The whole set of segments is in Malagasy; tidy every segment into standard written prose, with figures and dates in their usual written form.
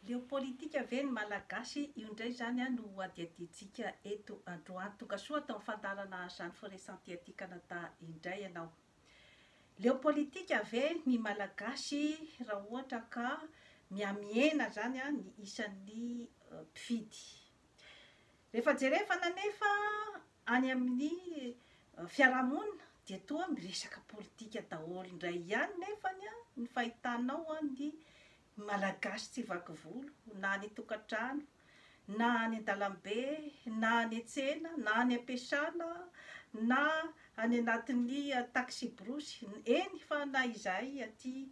Leo politika ve ny malagasy io indray zany a no adiaditsika eto androany tokasoa atao fantarana zany firesantiatikana ta indray ianao. Leo politika ve ny malagasy raha ohatra ka miamiena zany a ny isan'ny mpifidy. Rehefa jerefana nefa any amin'ny fiarahamonina dia toa miresaka politika daholo indray ihany nefany a ny fahitanao a ny malagasy tsy vaky volo na ny tokantrano na ny an-dalambe na ny tsena na ny am-piasana na any anatin'ny taxi brosy eny fa na izahay aty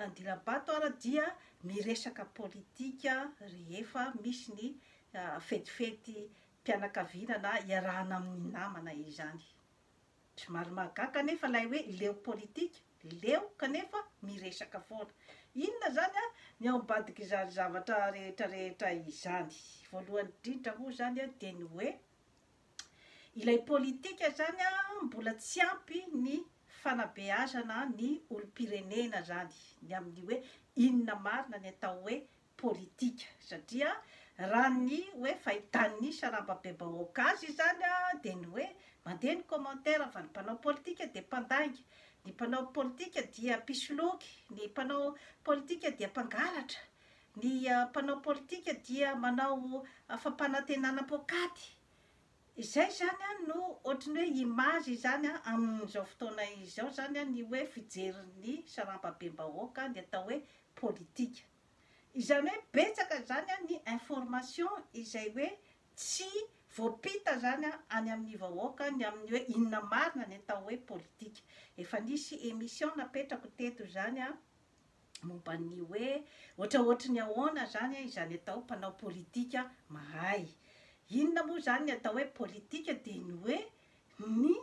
Andilam-Bato ara dia miresaka politika rehefa misy ny fetifety mpianakaviana na iarahana amin'ny namana izany. Somary mahagaga nefa ilay hoe leo politika, leo kanefa miresaka foana. Inona zany a ny ao ambadiky izany zavatra rehetrarehetra izany. Voalohany indrindra moa zany a dia ny hoe ilay politika zany a mbola tsy ampy ny fanabeazana ny olom-pirenena zany, ny amin'ny hoe inona marina ny atao hoe politika, satria raha ny hoe fahitan'ny sarambabem-bahoaka azy zany a dia ny hoe mandeha ny commentaire fa ny mpanao politika dia mpandainga, ny mpanao politika dia mpisoloky, ny mpanao politika dia mpangalatra, ny mpanao politika dia manao fampanantenana pôkaty. Izay zany a no ohatrany hoe image zany a amin'izao fotoana izao zany a ny hoe fijerin'ny sarambabem-bahoaka ny atao hoe politika. Izany hoe betsaka zany a ny information izay hoe tsy voapita zany a any amin'ny vahoaka ny amin'ny hoe inona marina ny atao hoe politika. Efa nisy émission napetrako teto zany a momba ny hoe ohatraohatry ny ahoana zany a izany atao mpanao politika mahay. Inona moa zany ny atao hoe politika dia ny hoe ny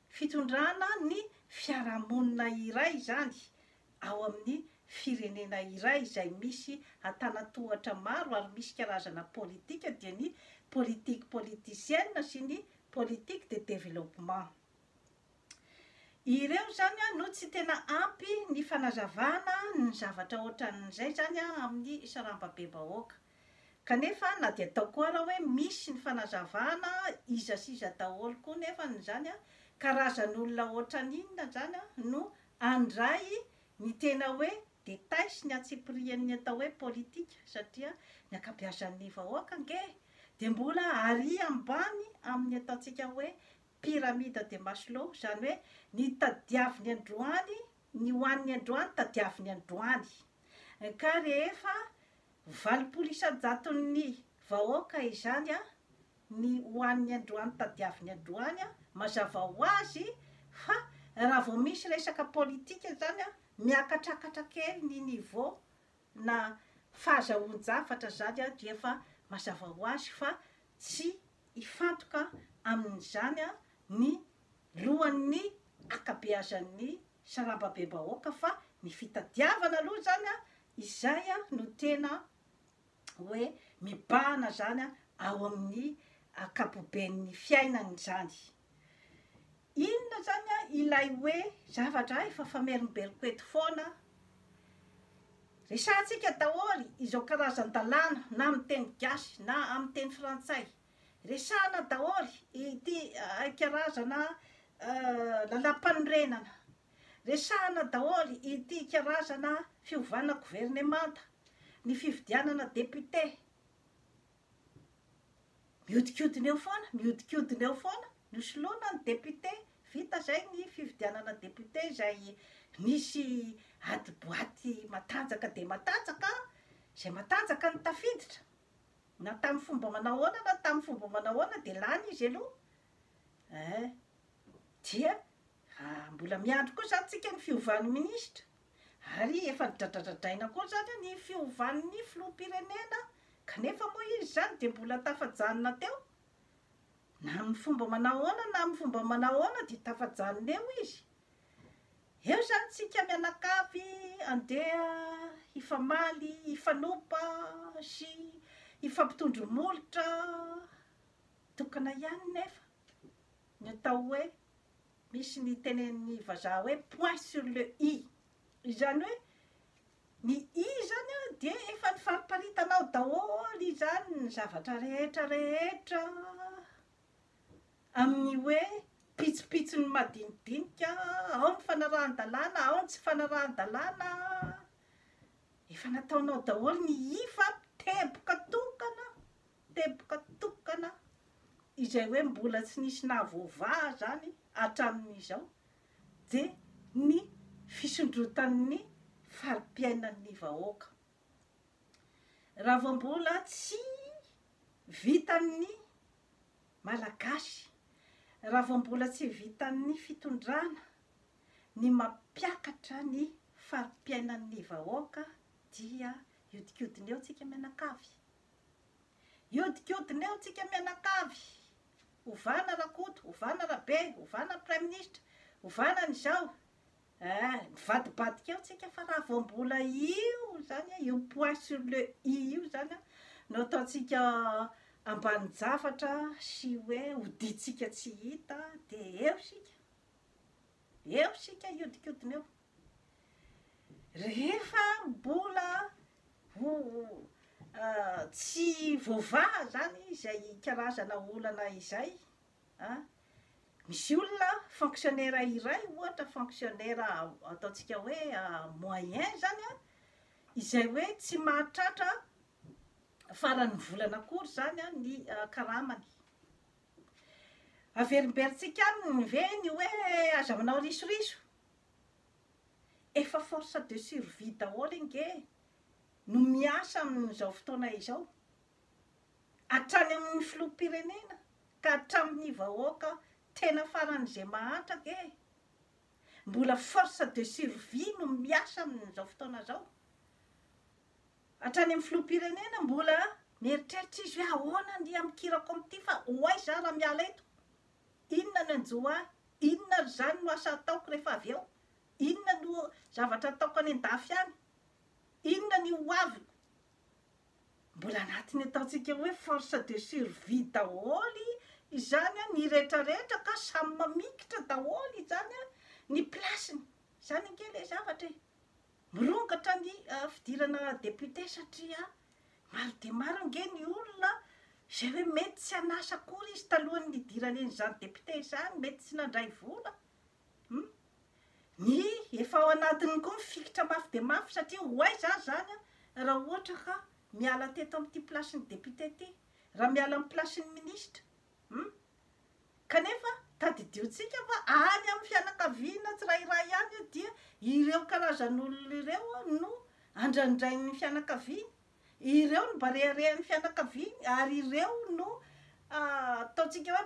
fitondrana ny fiarahamonina iray zany ao amin'ny firenena iray izay misy antanatohatra maro ary misy karazana politika dia ny politique politicienne sy ny politique de développement. Ireo zany a no tsy tena ampy ny fanazavana ny zavatra ohatran'izay zany a amin'ny sarambabem-bahoaka. Kanefa na dia atao koa raha hoe misy ny fanazavana iza sy iza daholo koa nefa ny zany a karazan'olona ohatran'inona zany a no andray ny tena hoe détail sy ny atsipirian'ny atao hoe politika, satria ny ankabeazan'ny vahoaka nge dia mbola ary ambany amin'ny ataontsika hoe pyramide de Maslow, zany hoe ny tadiavin'ny androany, ny hoan'ny androany tadiavin'ny androany. Ka rehefa 80% vahoaka izany a ny hoan'ny androany tadiavin'ny androany a mazava ho azy fa raha vao misy resaka politika zany a miakatrakatra kely ny niveau na fahazahoan-javatra zany a dia efa mazava ho azy fa tsy hifantoka amin'izany a ny lohan'ny ankabeazan'ny sarambabem-bahoaka fa ny fitadiavana aloha zany a izay a no tena hoe mibahana zany a ao amin'ny ankapoben'ny fiainany zany. Inona zany a ilay hoe zavatra efa famerimberiko eto foana, resahantsika daholo izao karazan-dalàna na amin'ny teny gasy na amin'ny teny frantsay, resahana daholo ity karazana lalam-panorenana, resahana daholo ity karazana fiovana gouvernemanta, ny fifidianana député. Mihodikodina eo foana, nosoloana ny député, vita zay ny fifidianana député izay misy adi-boaty matanjaka dia matanjaka, izay matanjaka ny tafiditra, na tamin'ny fomba manahoana na tamin'ny fomba manahoana dia lany izy aloha. Dia mbola miandry koa zany tsika ny fiovan'ny minisitra, ary efa nidradradradraina koa zany ny fiovan'ny filoham-pirenena, kanefa moa izy zany dia mbola tafajanona teo, na amin'ny fomba manahoana na amin'ny fomba manahoana dia tafajanona eo izy. Eo zany tsika mianakavy andeha hifamaly, hifanopa sy hifampitondro-molotra, tokana ihany nefa ny atao hoe misy ny tenen'ny vazaha hoe point sur le i. Izany hoe ny i zany a dia efa ny zavatra rehetra amin'ny hoe pitsopitsony madinidinika, ao ny fanarahan-dalàna, ao ny tsy fanarahan-dalàna, efa nataonao daholo ny ifa teboka tokana izay hoe mbola tsy nisy nahavoavaha zany hatramin'izao, de ny fisondrotan'ny fari-piainan'ny vahoaka. Raha vao mbola tsy vitan'ny malagasy, raha vao mbola tsy vitan'ny fitondrana ny mampiakatra ny fari-piainan'ny vahoaka, dia iodikodiny eo tsika mianakavy. Iodikodiny eo tsika mianakavy. Ovana Rakoto, ovana Rabe, ovana Prime Ministre, ovana n'izao. Mivadibadika eo tsika fa raha vao mbola io zany, io point sur le i io zany no ataontsika ambany-javatra sy hoe hoditsika tsy hita, de eo sika iodikodiny eo. Rehefa mbola tsy voavaha zany izay karazana olana izay, misy olona fonctionnaire iray ohatra, fonctionnaire ataontsika hoe moyen zany a, izay hoe tsy mahatratra farany volana akory zany ny karamany. Averimberitsika aminy ve ny hoe azahoanao risoriso? Efa force de survie daholo nge no miasa amin'izao fotoana izao, hatrany amin'ny filoham-pirenena ka hatramin'ny vahoaka tena faran'izay mahatraka e. Mbola force de survie no miasa amin'izao fotoana zao. Hatrany amin'ny filoham-pirenena mbola mieritreritra izy hoe ahoana ny amikirako amin'ity, fa hoay za raha miala eto, inona no anjoa ahy, inona zany no asa ataoko rehefa avy eo, inona no zavatra ataoko any an-dafy any, inona ny hoaviko. Mbola anatiny ataontsika hoe force de survie daholo izany ny rehetrarehetra, ka samy mamikitra daholo izany ny plasiny. Zany nge le zavatra e. Mirongatra ny fidirana député satria maro de maro nge ny olona zay hoe mety tsy hanasa akory izy talohan'ny hidirany zany député zany, mety tsy nandray vola. Ny efa ao anatiny koa mifikitra mafy de mafy satria hoay za zany raha ohatra ka miala teto amin'ity plasin'ny député ty, raha miala amin'ny plasin'ny ministre. Kanefa tadidiotsika fa any amin'ny fianakaviana tsirairay ihany dia ireo karazan'olona ireo no andrandrain'ny fianakaviana, ireo no bareharehan'ny fianakaviana, ary ireo no ataontsika hoe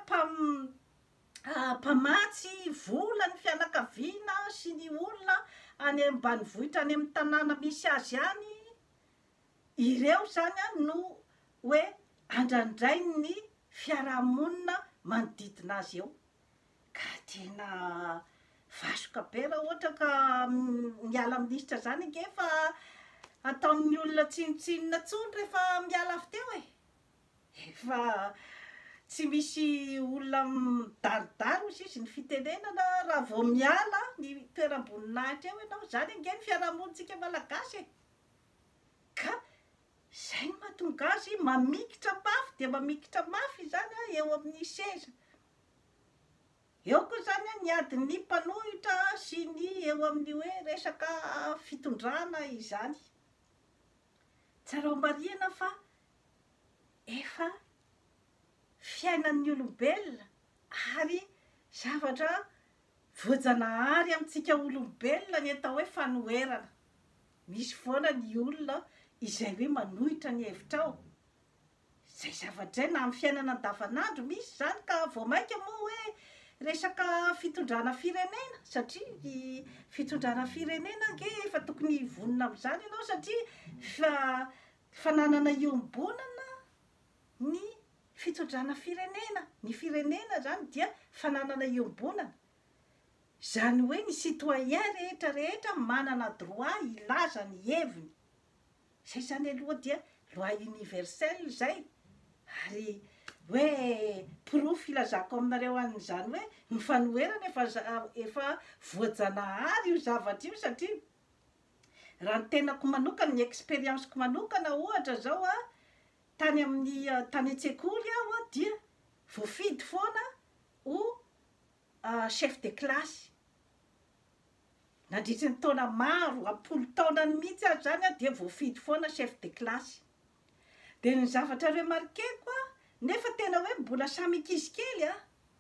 mpamatsy vola ny fianakaviana sy ny olona any ambanivohitra any amin'ny tanàna misy azy any. Ireo zany no hoe andrandray ny fiarahamonina manodidina azy eo. Ka tena vasoka be raha ohatra ka miala ministra zany nge fa ataon'ny olona tsinotsinona tsony rehefa miala avy teo e. Efa tsy misy olona midaridary hozy izy ny fitenenana raha vao miala ny toeram-boninahitra eo ianao, zany nge ny fiarahamonintsika malagasy e. Ka zay no mahatonga azy mamikitra mafy de mamikitra mafy zany eo amin'ny seza. Eo koa zany ny adin'ny mpanohitra sy ny eo amin'ny hoe resaka fitondrana izany. Tsara ho marihana fa efa fiainan'ny olombelona ary zavatra voajanahary amintsika olombelona ny atao hoe fanoherana. Misy foana ny olona izay hoe manohitra ny hevitrao. Zay zavatra na amin'ny fiainana andavanandro misy zany, ka vao mainka moa hoe resaka fitondrana firenena, satria ny fitondrana firenena nge efa tokony vonona amin'izany ianao, satria fananana iombonana ny fitondrana firenena. Ny firenena zany dia fananana iombonana. Zany hoe ny citoyen rehetrarehetra manana droit ilaza ny heviny. Zay zany aloha dia loi universelle zay. Ary hoe pirofo ilazako aminareo an'izany hoe ny fanoherana efa voajanahary io zavatra io, satria raha ny tenako manokana, ny expérience-ko manokana ohatra zao tany amin'ny tany an-tsekoly aho a dia voafidy foana ho chef de classe. Nandritra ny taona maro, apolo taona ny mihitsy aho zany a dia voafidy foana chef de classe. Dia ny zavatra remarqueko a, nefa tena hoe mbola samy ankizy kely a,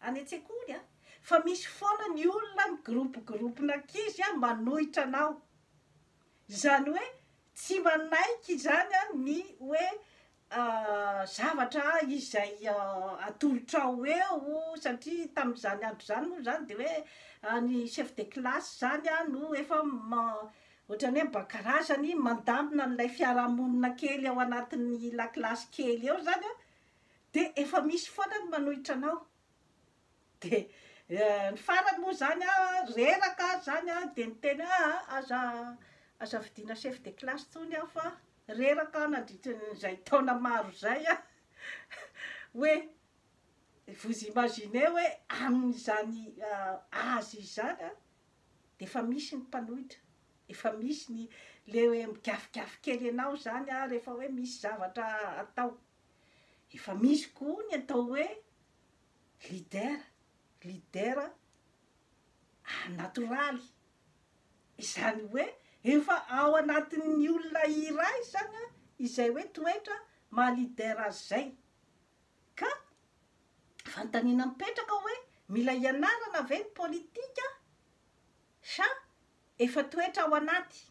any an-tsekoly a, fa misy foana ny olona groupe-n'ankizy a manohitra anao. Zany hoe tsy manaiky zany a ny hoe zavatra izay atolotra ao eo, satria tamin'izany andro zany moa zany de hoe ny chef de classe zany a no efa ohatrany hoe mba karazany mandamina n'ilay fiarahamonina kely ao anatin'ny lakilasy kely eo zany a, de efa misy foana ny manohitra anao. De ny farany moa zany a reraka zany a de ny teny aza vidina chef de classe tsony aho fa reraka nandritran'izay taona maro zay a hoe vous imaginez hoe amin'izany azy zany a de efa misy ny mpanohitra, efa misy ny le hoe migafikafy kely anao zany a rehefa hoe misy zavatra atao. Efa misy koa ny atao hoe leader natoraly, izany hoe efa ao anatin'ny olona iray zany a izay hoe toetra maha-leader azy zay. Ka fanontaniana mipetraka hoe mila ianarana ve ny politika sa efa toetra ao anaty.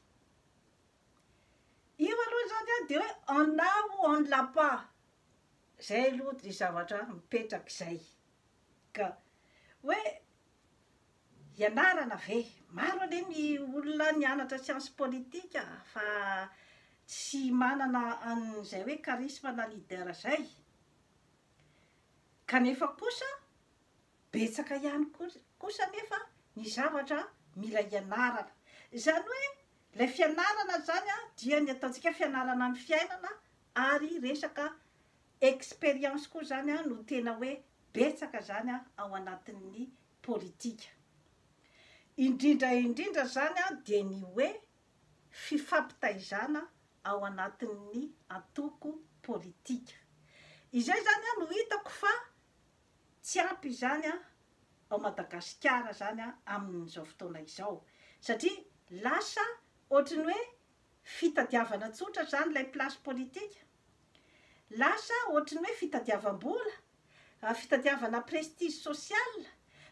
Io aloha zany a de hoe en a ou on ne l'a pas. Zay aloha de zavatra mipetraka zay. Ka hoe ianarana ve? Maro anie ny olona nianatra science politika fa tsy manana an'izay hoe charisme na leader zay. Kanefa kosa betsaka ihany kosa nefa ny zavatra mila ianarana. Zany hoe ilay fianarana zany a dia ny ataontsika fianarana ny fiainana ary resaka expérience koa zany a no tena hoe betsaka zany a ao anatin'ny politika. Indrindra zany a de ny hoe fifampitaizana ao anatin'ny antoko politika. Izay zany a no hitako fa tsy ampy zany a ao Madagasikara zany a amin'izao fotoana izao. Satria lasa ohatrany hoe fitadiavana tsotra zany ilay place politika. Lasa ohatrany hoe fitadiavam-bola, fitadiavana prestige social,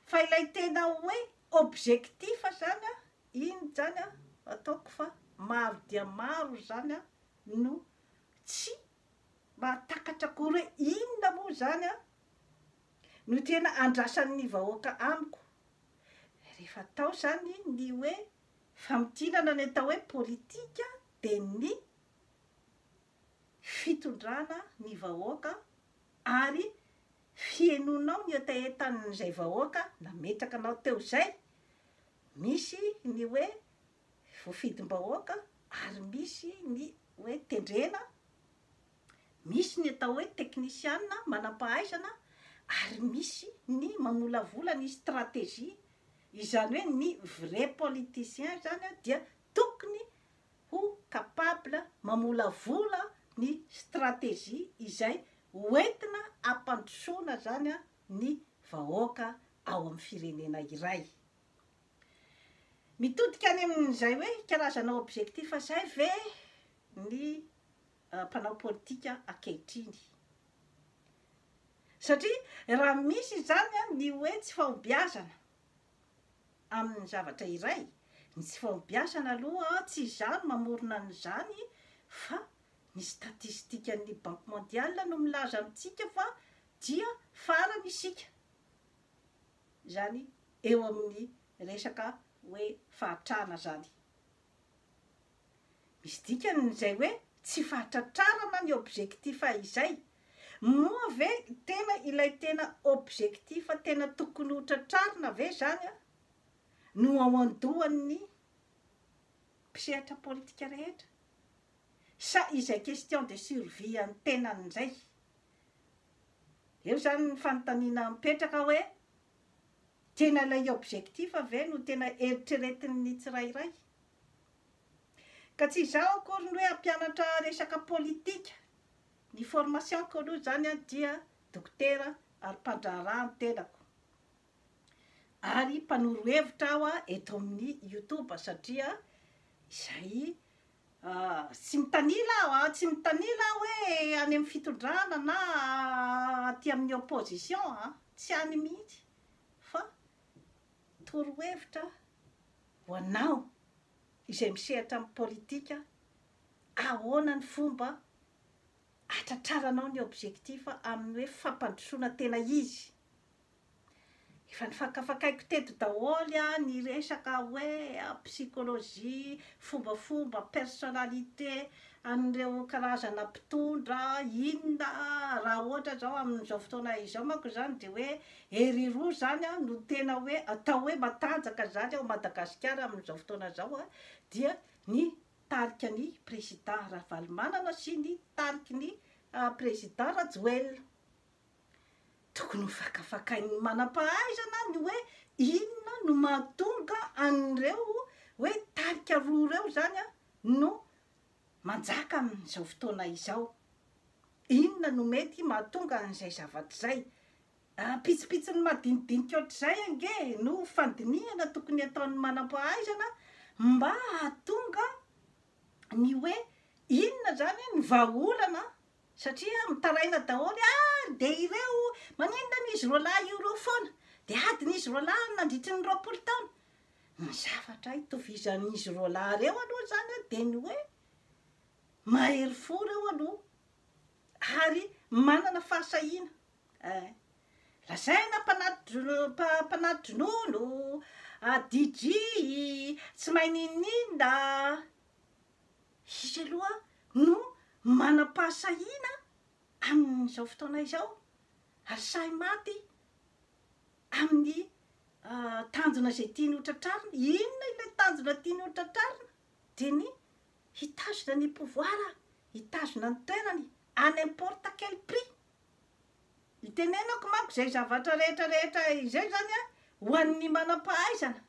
fa ilay tena hoe objectif zany a, iny zany a ataoko fa maro dia maro zany a no tsy mahatakatra akory hoe inona moa zany a no tena andrasan'ny vahoaka amiko. Rehefa tao zany ny hoe famitinana ny atao hoe politika de ny fitondrana ny vahoaka ary fienonao ny etaetan'izay vahoaka nametraka anao teo zay. Misy ny hoe voafidim-bahoaka ary misy ny hoe tendrena, misy ny atao hoe teknisiana manam-pahaizana ary misy ny mamolavola ny stratégie. Izany hoe ny vrai politicien zany a dia tokony ho capable mamolavola ny stratégie izay hoentina ampandrosoana zany a ny vahoaka ao amin'ny firenena iray. Mitodika any amin'izay hoe karazana objectif zay ve ny mpanao politika ankehitriny. Satria raha misy zany a ny hoe tsy fahombiazana amin'ny zavatra iray, ny tsy fahombiazana aloha tsy izany mamorona an'izany fa ny statistikan'ny Banque mondiale no milaza amintsika fa dia farany isika zany eo amin'ny resaka hoe fahatrana zany. Misy dikan'izay hoe tsy fahatratrarana ny objectif izay. Moa ve tena ilay tena objectif tena tokony ho tratrarina ve zany a no ao andohan'ny mpisehatra politika rehetra? Sa izay question de survie any tenan'izay. Eo zany ny fanontaniana mipetraka hoe tena ilay objectif ve no tena eritreretin'ny tsirairay. Ka tsy izao akory ny hoe ampianatra resaka politika ny formationko aloha zany a dia dokotera ary mpandrarano tenako ary mpanoro hevitra aho a eto amin'ny youtube satria izay tsy mitanila aho a tsy mitanila hoe any amin'ny fitondrana na aty amin'ny opposition a tsy any mihitsy fa toro hevitra ho anao izay misehatra amin'ny politika ahoana ny fomba atratraranao ny objectif amin'ny hoe fampandrosoana tena izy efa nifakafakaiko teto daholo a ny resaka hoe psychologie fombafomba personnalité an'ireo karazana mpitondra inona raha ohatra zao amin'izao fotoana izao manko zany de hoe ery roa zany a no tena hoe atao hoe matanjaka zany ao Madagasikara amin'izao fotoana zao a dia ny tarika ny président Ravalomanana sy ny tariky ny président Rajoelina tokony fakafakainy manam-pahaizana ny hoe inona no mahatonga an'ireo hoe tarika roa reo zany a no manjaka amin'izao fotoana izao inona no mety mahatonga an'izay zavatra zay pitsipitsiny madinidinika ohatr'izay ange no fandinihana tokony ataon'ny manam-pahaizana mba hahatonga ny hoe inona zany ny vahaolana satria mitaraina daholo de ireo maninona n'izy roalahy io reo foana de adin'izy roalahy nandritry ny 20 taona ny zavatra hitovizan'izy roalahy reo aloha zany de ny hoe mahery fo reo aloha ary manana fahasahina lazaina mpanatidronono DJ tsy mahay ninina izy aloha no manam-pahasahina amin'izao fotoana izao ary sahy maty amin'ny tanjona zay tiany hotratrarina inona ilay tanjona tiany hotratrarina de ny hitazona ny pouvoir hitazona ny toerany à n'importe quel prix itenenako manko zay zavatra rehetrarehetra izay zany a ho an'ny manam-pahaizana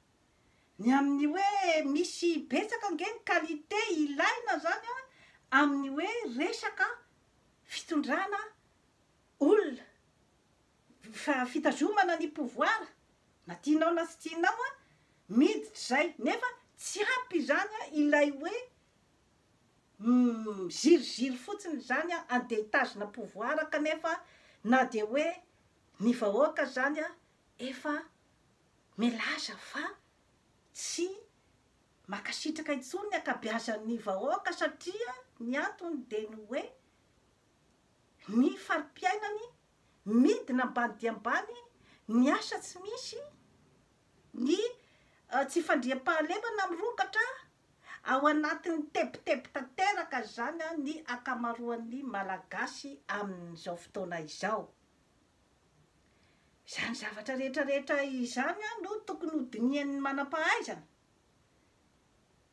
ny amin'ny hoe misy betsaka nge ny qualité ilaina zany a amin'ny hoe resaka fitondrana olona fitazomana ny pouvoir na tianao na tsy tianao a miditra zay nefa tsy ampy zany a ilay hoe ziriziry fotsiny zany a andeha hitazona pouvoir kanefa na de hoe ny vahoaka zany a efa milaza fa tsy makasitraka intsony ny akabeazan'ny vahoaka satria ny antony de ny hoe ny farim-piainany midina ambany dia ambany ny asa tsy misy ny tsy fandriam-pahalemana mirokatra ao anatin'ny tebotebo tanteraka zany a ny akamaroan'ny malagasy amin'izao fotoana izao zany zavatra rehetrarehetra izany a no tokony hodinian'ny manam-pahaizana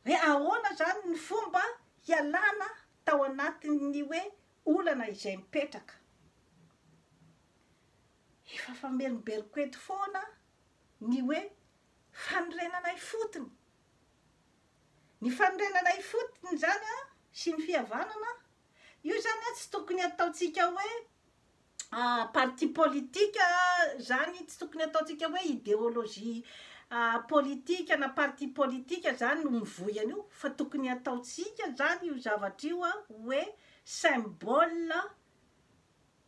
hoe ahoana zany ny fomba hialana tao anatin'ny hoe olana izay mipetraka efa famerimberiko eto foana ny hoe fanorenanay fotony ny fanorenanay fotony zany a sy ny fihavanana io zany a tsy tokony ataotsika hoe parti politika zany tsy tokony ataotsika hoe idéologie politika na parti politika zany no mivoy an'io fa tokony ataotsika zany io zavatra io a hoe symbole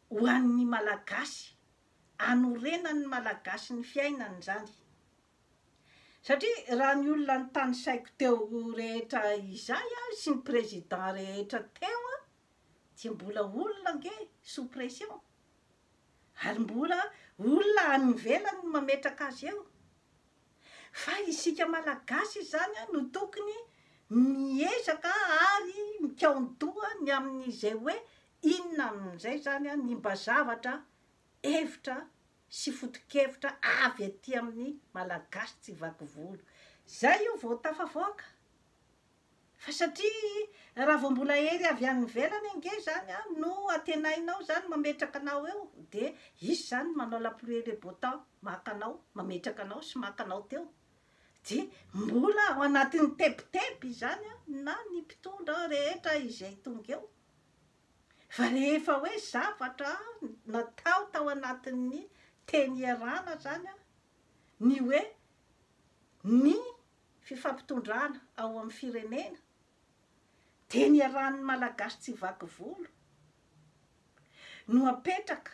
ho an'ny malagasy anorenan'ny malagasy ny fiainany zany satria raha ny olona ny tany saiko teo rehetra izay a sy ny président rehetra teo a dia mbola olona nge sous pression ary mbola olona anyvelany mametraka azy eo fa isika malagasy zany a no tokony miezaka ary mikaondoha ny amin'izay hoe inona amin'izay zany a ny mba zavatra hevitra sy foto-kevitra avy aty amin'ny malagasy tsy vaky volo zay io vao tafavoaka fa satria raha vao mbola hery avy any velany ange zany a no atenainao zany mametraka anao eo de izy zany manao la pluie le beau temps maka anao mametraka anao sy maka anao teo de mbola ao anatin'ny teboteby zany a na ny mpitondra rehetra izay tonga eo fa rehefa hoe zavatra natao tao anatin'ny teny iarana zany a ny hoe ny fifampitondrana ao amin'ny firenena teny iaran'ny malagasy tsy vaky volo no apetraka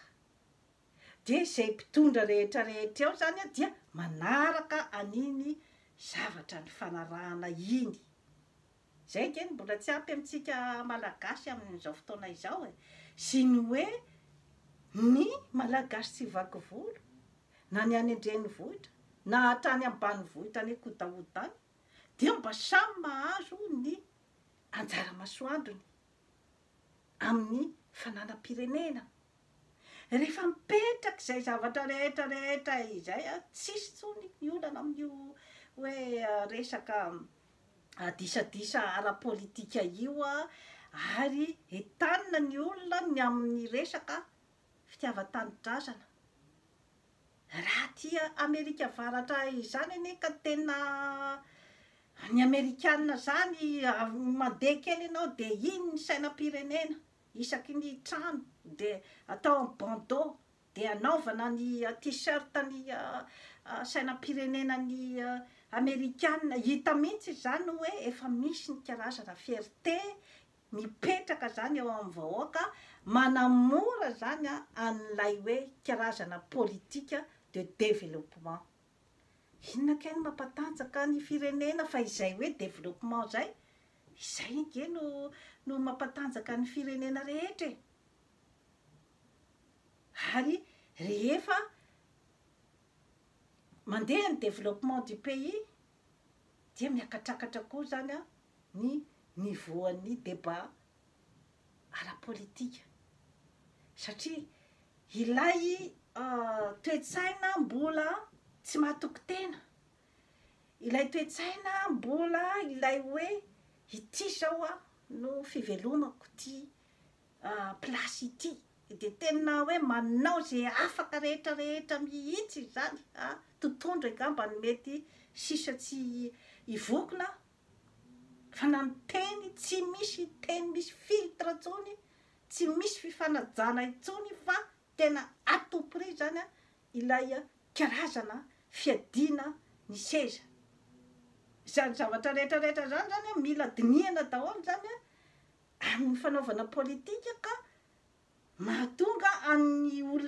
de zay mpitondra rehetra rehetra eo zany a dia manaraka aniny zavatra ny fanarahana iny zay keny mbola tsy ampy amintsika malagasy amin'izao fotoana izao e sy ny hoe ny malagasy tsy vaky volo na ny any an-drenivohitra na hatrany ambanivohitra ny kotaotany dia mba samy mahazo ny anjara masoandrony amin'ny fananam-pirenena rehefa mipetraka zay zavatra rehetra rehetra izay a tsisy tsony ny olana amin'io hoe resaka disadisa ara-politika io a ary entanina ny olona ny amin'ny resaka fitiavan-tanindrazana raha tia Amerika Avaratra izany ane ka tena ny Amerikanina zany mandeha kely ianao de iny ny sainam-pirenena isaky ny trano de atao amin'ny bandeau de anaovana ny t-shirt ny sainam-pirenena ny Amerikanina hita mihitsy zany hoe efa misy ny karazana fierté mipetraka zany eo amin'ny vahoaka manamora zany a an'ilay hoe karazana politika de développement inona keny mampatanjaka ny firenena fa izay hoe développement zay izay nge no mampatanjaka ny firenena rehetra ary rehefa mandeha ny développement du pays dia miakatrakatra koa zany a ny niveauan'ny débat ara-politika satria ilay toe-tsaina mbola tsy mahatoky tena ilay toe-tsaina mbola ilay hoe ity zao a no fivelomako ty plasy ity de tena hoe manao zay afaka rehetra rehetra mihitsy zany tontondro angamba ny mety sisa tsy ivokona fa na ny teny tsy misy teny misy filtre tsony tsy misy fifanajana itsony fa tena à tout prix zany a ilay karazana fiadina ny seza zany zavatra rehetra rehetra zany zany a mila dinihana daholo zany a amin'ny fanaovana politika ka mahatonga an'ny olona